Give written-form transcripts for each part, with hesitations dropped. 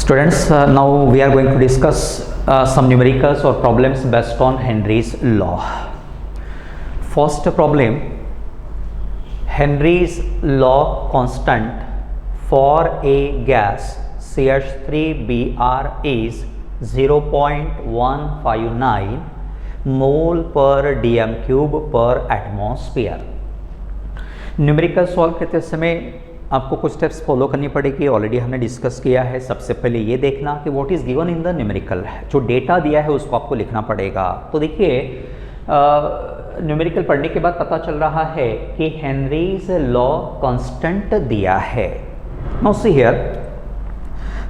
Students, now we are going to discuss some numericals or problems based on Henry's law. First problem, Henry's law constant for a gas CH3Br is 0.159 mole per dm cube per atmosphere. Numerical solve करते समय आपको कुछ steps follow करनी पड़ेगी, already हमने discuss किया है। सबसे पहले ये देखना कि what is given in the numerical, जो डेटा दिया है उसको आपको लिखना पड़ेगा। तो देखिए न्यूमेरिकल पढ़ने के बाद पता चल रहा है कि हेनरीज लॉ कांस्टेंट दिया है। नाउ सी हियर,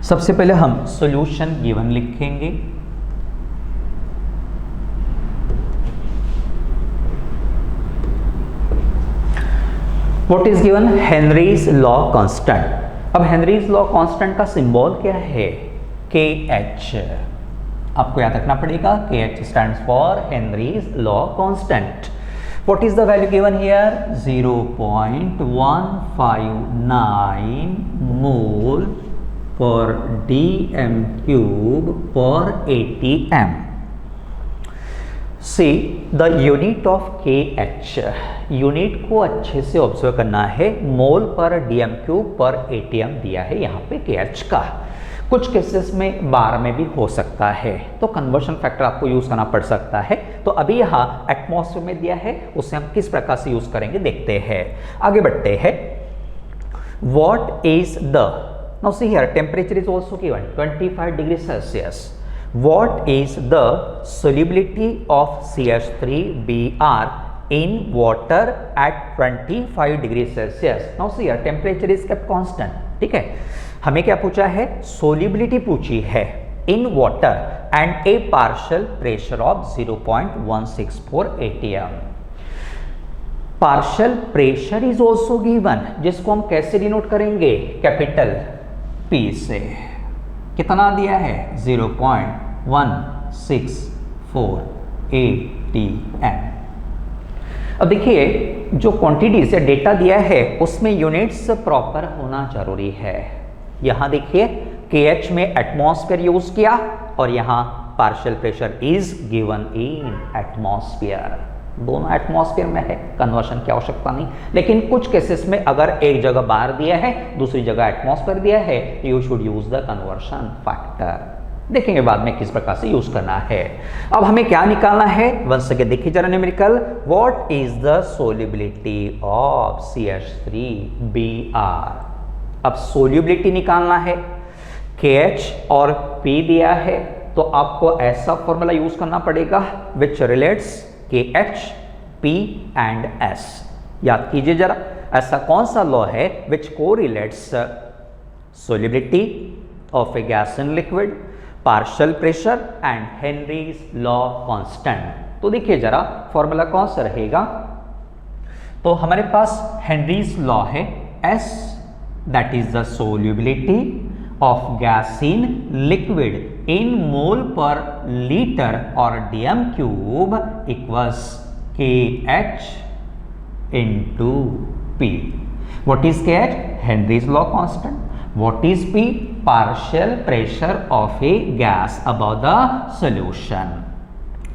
सबसे पहले हम सॉल्यूशन गिवन लिखेंगे। What is given? Henry's law constant। अब Henry's law constant का सिंबल क्या है? KH। आपको याद रखना पड़ेगा, KH stands for Henry's law constant। What is the value given here? 0.159 mole per dm cube per atm। See the unit of KH, unit को अच्छे से ऑब्जर्व करना है। मोल पर डीएम क्यूब पर एटीएम दिया है यहाँ पे KH का। कुछ केसेस में बार में भी हो सकता है, तो कन्वर्शन फैक्टर आपको यूज करना पड़ सकता है। तो अभी यहाँ एटमॉस्फेयर में दिया है, उसे हम किस प्रकार से यूज करेंगे देखते हैं। आगे बढ़ते हैं। What is the, now see here temperature is also given 25 degree Celsius. What is the solubility of CH3Br in water at 25 degree Celsius? Now see here, temperature is kept constant। ठीक है, हमें क्या पूछा है? solubility पूछी है in water and a partial pressure of 0.164 atm। partial pressure is also given, जिसको हम कैसे डिनोट करेंगे? कैपिटल P से। कितना दिया है? 0.164 atm। अब देखिए, जो क्वांटिटीज या डेटा दिया है उसमें यूनिट्स प्रॉपर होना जरूरी है। यहां देखिए KH में एटमॉस्फेयर यूज किया और यहां partial pressure is given in atmosphere. दोनों एटमॉस्फेयर में है, कन्वर्शन की आवश्यकता नहीं। लेकिन कुछ केसेस में अगर एक जगह बार दिया है, दूसरी जगह एटमॉस्फेयर दिया है, you should use the conversion factor. देखेंगे बाद में किस प्रकार से यूज करना है। अब हमें क्या निकालना है? वंस अगेन देखिए जरा numerical. What is the solubility of CH3Br। अब सोल्युबिलिटी निकालना है। KH और P दिया है, तो आपको ऐसा फॉर्मूला यूज करना पड़ेगा which relates KH, P and S। याद कीजिए जरा, ऐसा कौन सा लॉ है which correlates solubility of a gas in liquid, partial pressure and Henry's law constant. तो देखिए जरा फॉर्मूला कौन सा रहेगा। तो हमारे पास हेनरीज लॉ है S, that is the solubility of gas in liquid in mole per liter or dm cube equals KH into P। What is KH? Henry's law constant। What is P? Partial pressure of a gas above the solution।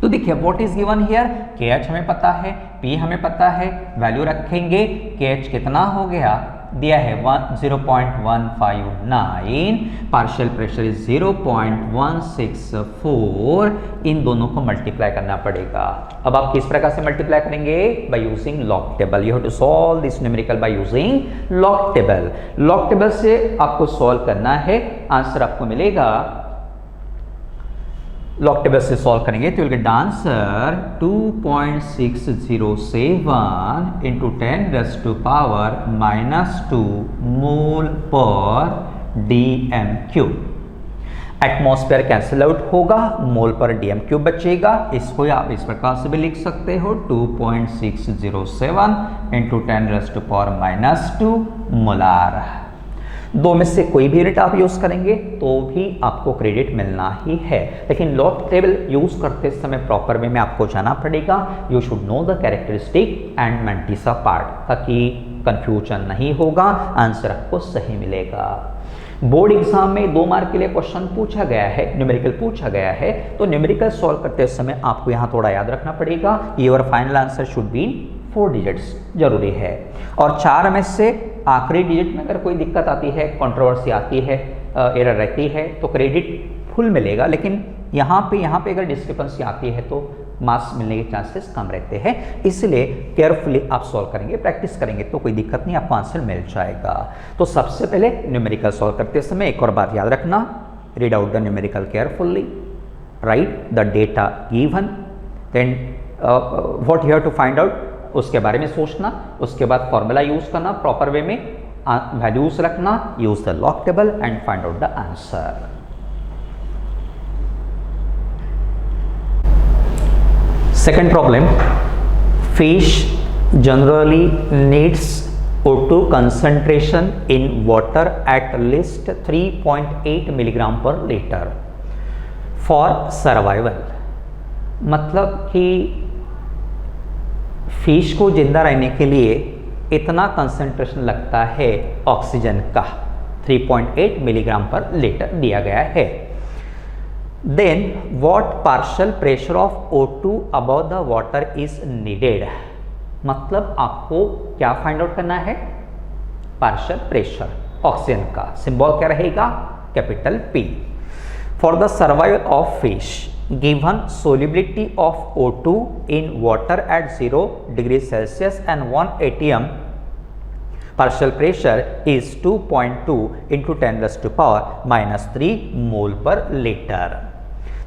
तो देखिए what is given here? KH हमें पता है, P हमें पता है, value रखेंगे। KH कितना हो गया? दिया है 0.159, पार्शियल प्रेशर इज 0.164। इन दोनों को मल्टीप्लाई करना पड़ेगा। अब आप किस प्रकार से मल्टीप्लाई करेंगे? By using log table. You have to solve this numerical by using log table. Log table से आपको सॉल्व करना है, आंसर आपको मिलेगा। लॉग टेबल से सॉल्व करेंगे तो विल गेट आंसर 2.607 इंटू 10⁻⁻² मोल पर dm cube. Atmosphere cancel out होगा, मोल पर dm क्यूब बचेगा। इसको आप इस प्रकार से भी लिख सकते हो 2.607 इंटू 10⁻² मोलार। दो में से कोई भी यूनिट आप यूज करेंगे तो भी आपको क्रेडिट मिलना ही है। लेकिन लॉग टेबल यूज करते समय प्रॉपर वे में आपको जाना पड़ेगा। You should know the characteristic and mantissa part, ताकि कंफ्यूजन नहीं होगा, आंसर आपको सही मिलेगा। बोर्ड एग्जाम में 2 मार्क के लिए क्वेश्चन पूछा गया है, न्यूमेरिकल पूछा गया है, तो न्यूमेरिकल सॉल्व करते समय आपको यहाँ थोड़ा याद रखना पड़ेगा, your final answer should be 4 digits जरूरी है। और 4 में से आखिरी डिजिट में अगर कोई दिक्कत आती है, कंट्रोवर्सी आती है, एरर रहती है, तो क्रेडिट फुल मिलेगा, लेकिन यहाँ पे अगर डिस्क्रिपेंसी आती है तो मार्क्स मिलने के चांसेस कम रहते हैं। इसलिए केयरफुली आप सॉल्व करेंगे, प्रैक्टिस करेंगे तो कोई दिक्कत नहीं, आपको आंसर मिल जाएगा। तो सबसे पहले न्यूमेरिकल सॉल्व करते समय एक और बात याद रखना, read out the numerical carefully, write the data given, then what you have to find out, उसके बारे में सोचना, उसके बाद फॉर्मूला यूज करना, प्रॉपर वे में वैल्यूज रखना, use the log table and find out the answer. Second problem, fish generally needs O2 concentration in water at least 3.8 milligram per liter for survival। मतलब कि फिश को जिंदा रहने के लिए इतना कंसंट्रेशन लगता है ऑक्सीजन का, 3.8 मिलीग्राम पर लीटर दिया गया है। Then what partial pressure of O2 above the water is needed। मतलब आपको क्या फाइंड आउट करना है, पार्शियल प्रेशर ऑक्सीजन का, सिंबल क्या रहेगा, capital P। For the survival of fish given solubility of O2 in water at 0 degree Celsius and 1 atm partial pressure is 2.2 into 10⁻³ मोल पर litre.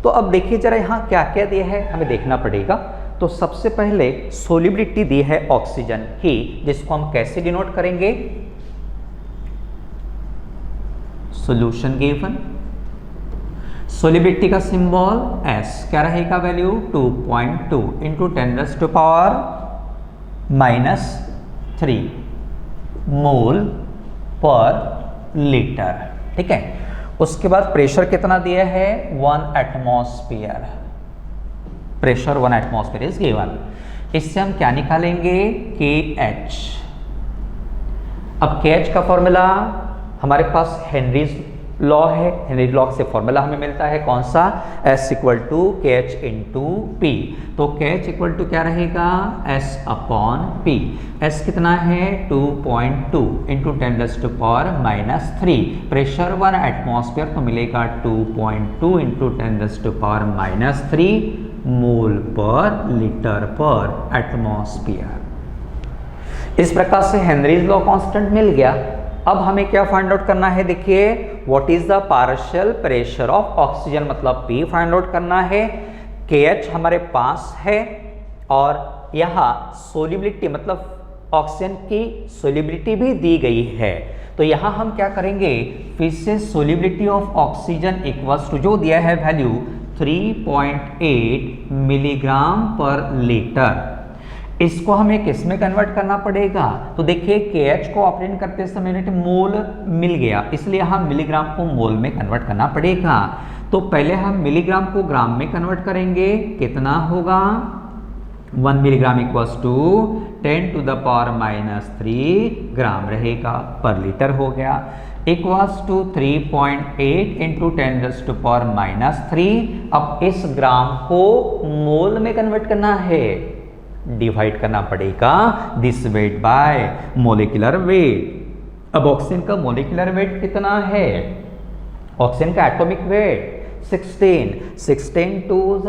तो अब देखिए जरा यहाँ क्या क्या दिया है, हमें देखना पड़ेगा। तो सबसे पहले सोल्युबिलिटी दी है ऑक्सीजन की, जिसको हम कैसे डिनोट करेंगे, सॉल्यूशन गिवन, सोल्युबिलिटी का सिंबल S, क्या रहेगा वैल्यू 2.2 into 10⁻³ मोल पर लीटर, ठीक है। उसके बाद प्रेशर कितना दिया है, 1 atmosphere, pressure 1 atmosphere is given. इससे हम क्या निकालेंगे, KH। अब KH का फॉर्मूला हमारे पास हेनरीज लॉ है, हेनरी लॉ से फॉर्मूला हमें मिलता है कौन सा, S = KH × P। तो KH = क्या रहेगा, S/P। S कितना है, 2.2 × 10⁻³ प्रेशर 1 एटमॉस्फेयर, तो मिलेगा 2.2 × 10⁻³ मोल पर लीटर पर एटमॉस्फेयर। इस प्रकार से हेनरीज लॉ कांस्टेंट मिल गया। अब हमें क्या फाइंड आउट करना है, देखिए what is the partial pressure of oxygen, मतलब P फाइंड आउट करना है। KH हमारे पास है और यहाँ सोल्युबिलिटी मतलब ऑक्सीजन की सोल्युबिलिटी भी दी गई है। तो यहाँ हम क्या करेंगे, फिर से solubility of oxygen equals to जो दिया है वैल्यू 3.8 मिलीग्राम पर लीटर, इसको हमें किस में कन्वर्ट करना पड़ेगा। तो देखिए KH को ऑपरेट करते समय यूनिट मोल मिल गया, इसलिए हम मिलीग्राम को मोल में कन्वर्ट करना पड़ेगा। तो पहले हम मिलीग्राम को ग्राम में कन्वर्ट करेंगे, कितना होगा, 1 मिलीग्राम = 10⁻³ ग्राम रहेगा, पर लीटर हो गया, = 3.8 × 10⁻³ अब इस ग्राम को मोल में कन्वर्ट करना है, डिवाइड करना पड़ेगा this weight by molecular weight. अब ऑक्सीजन का मोलिकुलर वेट कितना है, ऑक्सीजन का एटॉमिक वेट 16 2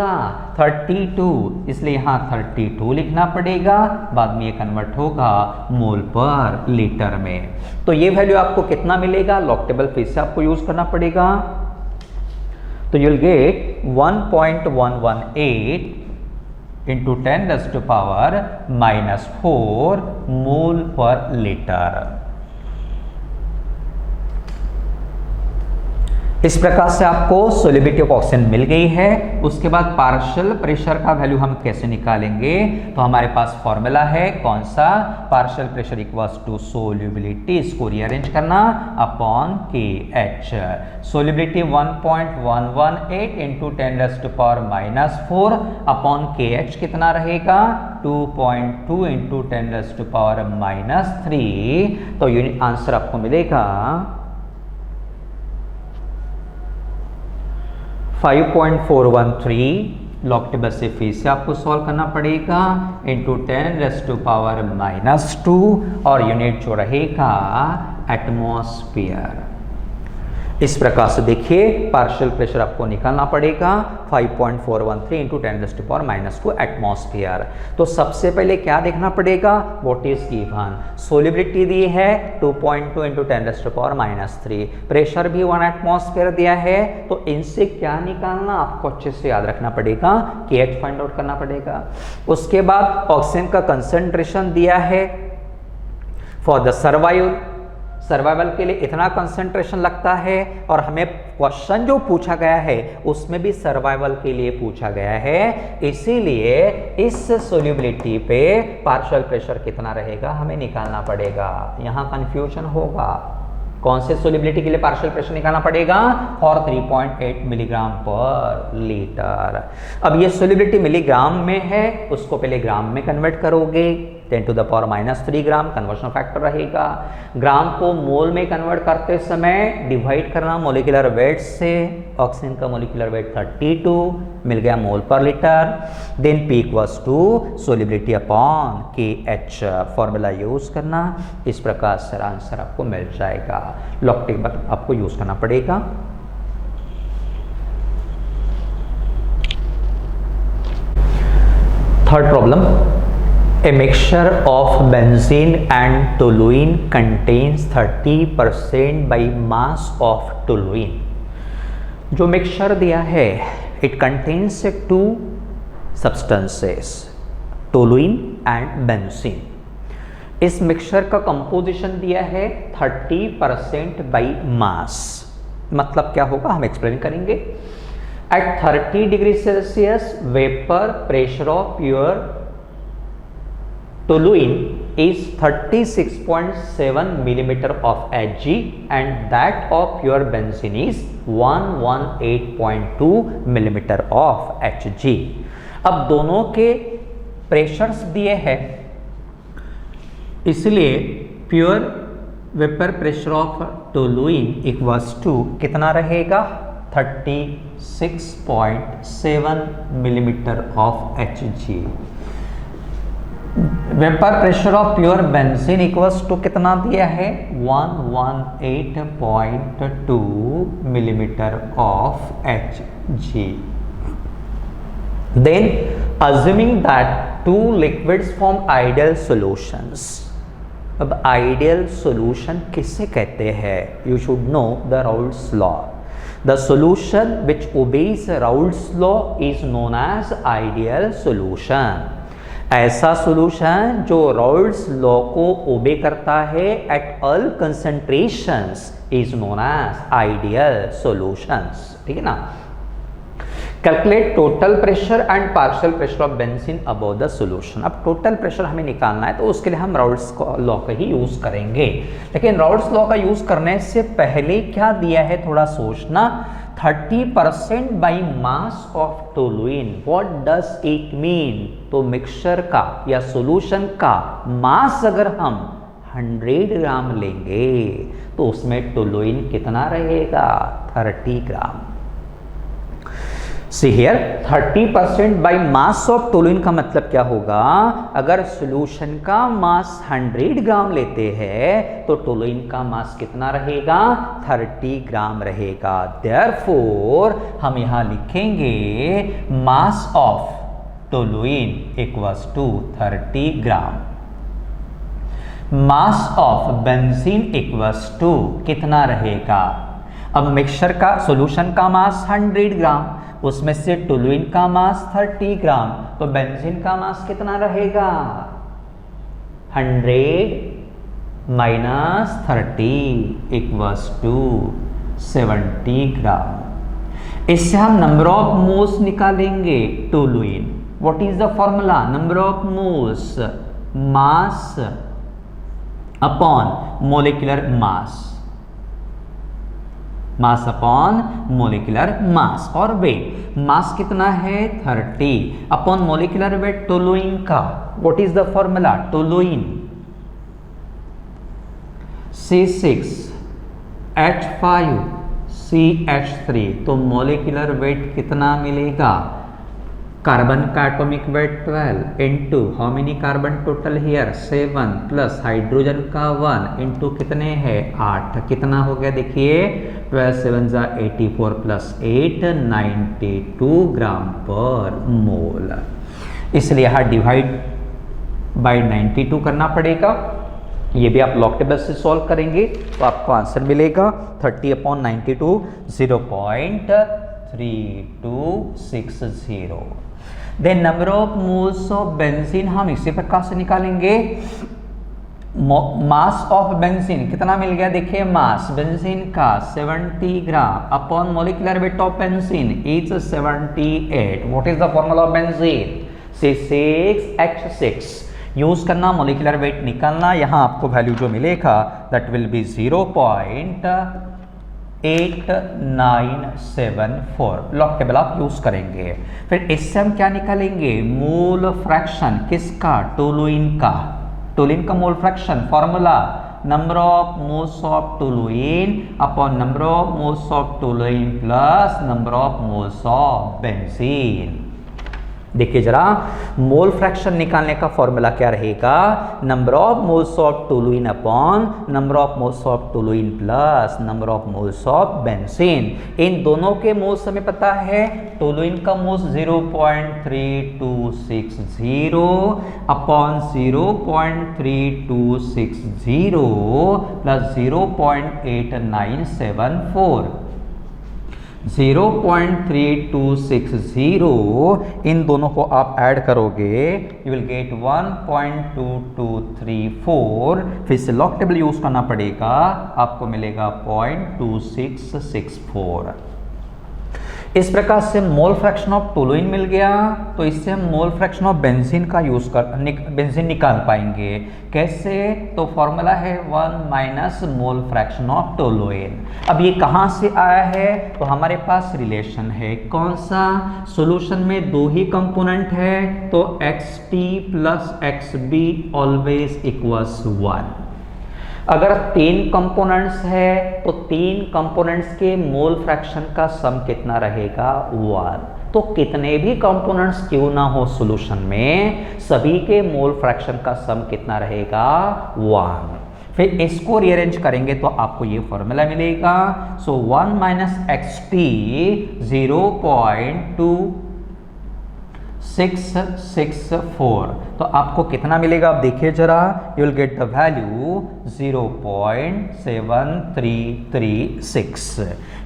32, इसलिए यहाँ 32 लिखना पड़ेगा, बाद में ये कन्वर्ट होगा मोल पर लीटर में। तो ये वैल्यू आपको कितना मिलेगा, लॉग टेबल फिर से आपको यूज करना पड़ेगा। तो यू विल गेट 1.118 into 10⁻⁴ मोल पर लीटर। इस प्रकार से आपको सोल्युबिलिटी ऑफ ऑक्सीजन मिल गई है। उसके बाद पार्शियल प्रेशर का वैल्यू हम कैसे निकालेंगे, तो हमारे पास फॉर्मूला है कौन सा, partial pressure equals to solubility, इसको रीअरेंज करना upon KH। Solubility 1.118 into 10⁻⁴ upon KH कितना रहेगा, 2.2 into 10⁻³ तो यूनिट आंसर आपको मिलेगा 5.413 लॉग टेबल से फिर से आपको सॉल्व करना पड़ेगा इंटू 10⁻⁻2 और यूनिट जो रहेगा एटमॉस्फेयर। इस प्रकार से देखिए पार्शियल प्रेशर आपको निकालना पड़ेगा 5.413 इंटू 10⁻⁻2 एटमॉस्फेयर। तो सबसे पहले क्या देखना पड़ेगा, व्हाट इज गिवन, सोल्युबिलिटी दी है 2.2 इंटू 10⁻⁻3, प्रेशर भी 1 एटमॉस्फेयर दिया है, तो इनसे क्या निकालना आपको अच्छे से याद रखना पड़ेगा, KH फाइंड आउट करना पड़ेगा। उसके बाद ऑक्सीजन का कंसंट्रेशन दिया है फॉर द सर्वाइवल के लिए इतना कंसंट्रेशन लगता है, और हमें क्वेश्चन जो पूछा गया है उसमें भी सर्वाइवल के लिए पूछा गया है, इसीलिए इस सोल्युबिलिटी पे पार्शियल प्रेशर कितना रहेगा हमें निकालना पड़ेगा। यहां कंफ्यूजन होगा, कौन से सोल्युबिलिटी के लिए पार्शियल प्रेशर निकालना पड़ेगा, और 3.8 मिलीग्राम पर लीटर। अब ये सोल्युबिलिटी मिलीग्राम में है, उसको पहले ग्राम में कन्वर्ट करोगे, 10⁻³ ग्राम कन्वर्शन फैक्टर रहेगा। ग्राम को मोल में कन्वर्ट करते समय डिवाइड करना मोलिकुलर वेट से, ऑक्सीजन का मोलिकुलर वेट 32 मिल गया मोल पर litre. Then P equals to solubility upon KH formula use करना, इस प्रकार से आंसर आपको मिल जाएगा। लॉग टेबल आपको यूज करना पड़ेगा। Third problem, A mixture of benzene and toluene contains 30% by mass of toluene। जो मिक्सचर दिया है it contains two substances, toluene and benzene। इस मिक्सचर का कंपोजिशन दिया है 30% by mass। मतलब क्या होगा हम एक्सप्लेन करेंगे। At 30 degree Celsius vapour pressure of pure toluene is 36.7 millimeter of Hg and that of pure benzene is 118.2 millimeter of Hg। अब दोनों के प्रेशर्स दिए हैं, इसलिए pure vapour pressure of toluene equals to कितना रहेगा, 36.7 millimetre of Hg। Vapour pressure of pure benzene equals to कितना दिया है, 118.2 millimetre of Hg। Then assuming that two liquids form ideal solutions. अब आइडियल सॉल्यूशन किसे कहते हैं, you should know the Raoult's law. The solution which obeys Raoult's law is known as ideal solution. ऐसा solution जो Raoult's law को obey करता है at all concentrations is known as ideal solutions. ठीक है ना। Calculate total pressure and partial pressure of benzene above the solution. अब total pressure हमें निकालना है तो उसके लिए हम राउल्ट्स लॉ का ही यूज करेंगे, लेकिन राउल्ट्स लॉ का यूज करने से पहले क्या दिया है थोड़ा सोचना। 30% by mass of toluene, what does it mean. तो मिक्सचर का या सॉल्यूशन का मास अगर हम 100 ग्राम लेंगे तो उसमें टोलुइन कितना रहेगा, 30 ग्राम। See here 30% by mass of toluene का मतलब क्या होगा, अगर सॉल्यूशन का मास 100 ग्राम लेते हैं तो टोलुइन का मास कितना रहेगा, 30 ग्राम रहेगा। Therefore हम यहाँ लिखेंगे mass of toluene equals to 30 gram, mass of benzene equals to कितना रहेगा। अब मिक्सचर का सॉल्यूशन का मास 100 ग्राम, उसमें से टोलुइन का मास 30 ग्राम, तो बेंजीन का मास कितना रहेगा, 100 माइनस 30 इक्वल्स टू 70 ग्राम। इससे हम नंबर ऑफ मोल्स निकालेंगे toluene. What is the formula, number of moles mass upon molecular mass, mass upon molecular mass और वेट। मास कितना है 30 अपॉन मोलिकुलर वेट टोलुइन का। What is the formula, toluene C6H5 CH3, तो molecular weight कितना मिलेगा? Carbon का atomic weight 12 into how many carbon total here 7 plus hydrogen का 1 into कितने हैं 8, कितना हो गया देखिए 12 7 जा 84 प्लस 8 92 ग्राम पर मोल। इसलिए यहाँ डिवाइड बाय 92 करना पड़ेगा। ये भी आप लॉग टेबल से सॉल्व करेंगे तो आपको आंसर मिलेगा 30/92 0.3260। Then number of moles of benzene हम इसी प्रकार से निकालेंगे। मास ऑफ बेंजीन कितना मिल गया देखिए, मास बेंजीन का 70 ग्राम upon molecular weight of benzene is 78। What is the formula of benzene? C6H6 use करना, मॉलिक्यूलर वेट निकालना। यहाँ आपको वैल्यू जो मिलेगा that will be 0.8974। Log table आप यूज करेंगे। फिर इससे हम क्या निकालेंगे? मोल फ्रैक्शन किसका? टोलुइन का। टोलुइन का mole fraction formula number of moles of toluene upon number of moles of toluene plus number of moles of benzene. देखिए जरा, मोल फ्रैक्शन निकालने का फॉर्मूला क्या रहेगा? Number of moles of toluene upon number of moles of toluene plus number of moles of benzene. इन दोनों के moles हमें पता है। टोलुइन का मोल्स 0.3260 अपॉन 0.3260 प्लस 0.8974। 0.3260 इन दोनों को आप ऐड करोगे यू विल गेट 1.2234। फिर से लॉग टेबल यूज करना पड़ेगा, आपको मिलेगा 0.2664। इस प्रकार से मोल फ्रैक्शन ऑफ टोलुइन मिल गया। तो इससे हम मोल फ्रैक्शन ऑफ बेंजीन का यूज कर बेंजीन निकाल पाएंगे। कैसे? तो फॉर्मूला है 1 minus mole fraction of toluene. अब ये कहाँ से आया है? तो हमारे पास रिलेशन है। कौन सा? सॉल्यूशन में दो ही कंपोनेंट है तो XT plus XB always equals 1। अगर 3 कंपोनेंट्स है तो 3 कंपोनेंट्स के मोल फ्रैक्शन का सम कितना रहेगा? 1। तो कितने भी कंपोनेंट्स क्यों ना हो सॉल्यूशन में, सभी के मोल फ्रैक्शन का सम कितना रहेगा? 1। फिर इसको रीअरेंज करेंगे तो आपको ये फॉर्मूला मिलेगा। सो 1 माइनस XT 0.2664। तो आपको कितना मिलेगा? आप देखिए जरा, you will get the value 0.7336।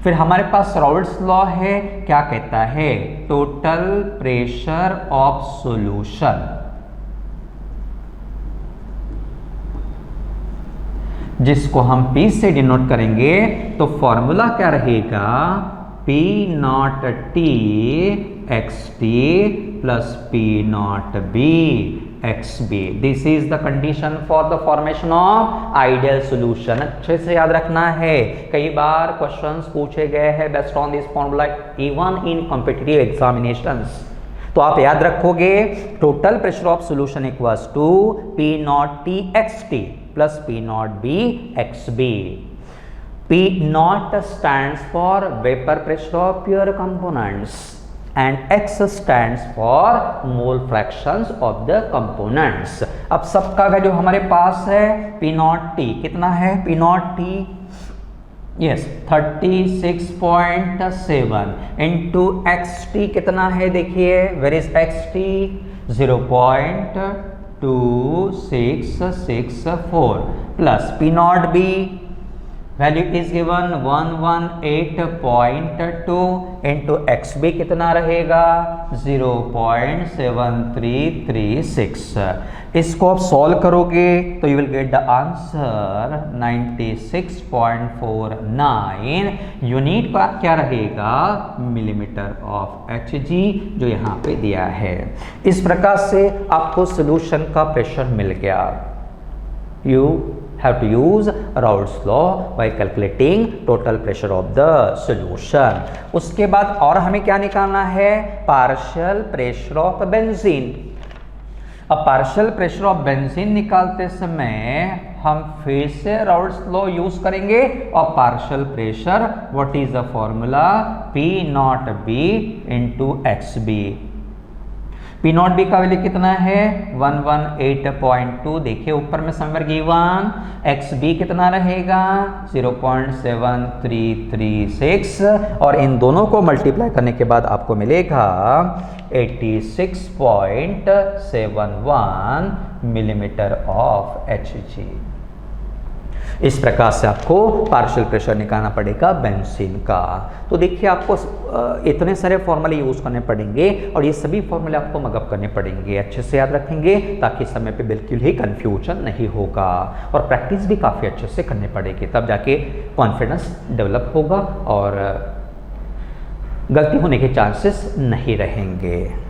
फिर हमारे पास राउल्ट्स लॉ है, क्या कहता है? टोटल प्रेशर ऑफ सॉल्यूशन जिसको हम P से डिनोट करेंगे तो फॉर्मूला क्या रहेगा? P0T XT plus P0B XB। This is the condition for the formation of ideal solution. अच्छे से याद रखना है, कई बार क्वेश्चंस पूछे गए हैं based on this formula even in competitive examinations. तो आप याद रखोगे total pressure of solution equals to P0T XT plus P0B XB। P0 stands for vapor pressure of pure components and X stands for mole fractions of the components। अब सबका value हमारे पास है। P0T कितना है? P0T यस 36.7 इंटू XT कितना है? देखिए where is XT 0.2664 plus P0B value is given 118.2 into XB कितना रहेगा? 0.7336। इसको आप सॉल्व करोगे तो you will get the answer 96.49। Unit का क्या रहेगा? मिलीमीटर ऑफ Hg जो यहाँ पे दिया है। इस प्रकार से आपको सॉल्यूशन का प्रेशर मिल गया। You have to use Raoult's law by calculating total pressure of the solution। उसके बाद और हमें क्या निकालना है? Partial pressure of benzene. अब पार्शियल प्रेशर ऑफ बेंजीन निकालते समय हम फिर से राउल्ट्स लॉ यूज करेंगे और partial pressure, what is the formula, P not B into x B. P not B का वैल्यू कितना है 118.2, देखिए ऊपर में समवेयर गिवन। एक्स बी कितना रहेगा 0.7336 और इन दोनों को मल्टीप्लाई करने के बाद आपको मिलेगा 86.71 मिलीमीटर ऑफ Hg। इस प्रकार से आपको पार्शियल प्रेशर निकालना पड़ेगा बेंजीन का। तो देखिए आपको इतने सारे फॉर्मूले यूज करने पड़ेंगे और ये सभी फॉर्मूले आपको मगअप करने पड़ेंगे, अच्छे से याद रखेंगे ताकि समय पे बिल्कुल ही कंफ्यूजन नहीं होगा। और प्रैक्टिस भी काफ़ी अच्छे से करनी पड़ेगी, तब जाके कॉन्फिडेंस डेवलप होगा और गलती होने के चांसेस नहीं रहेंगे।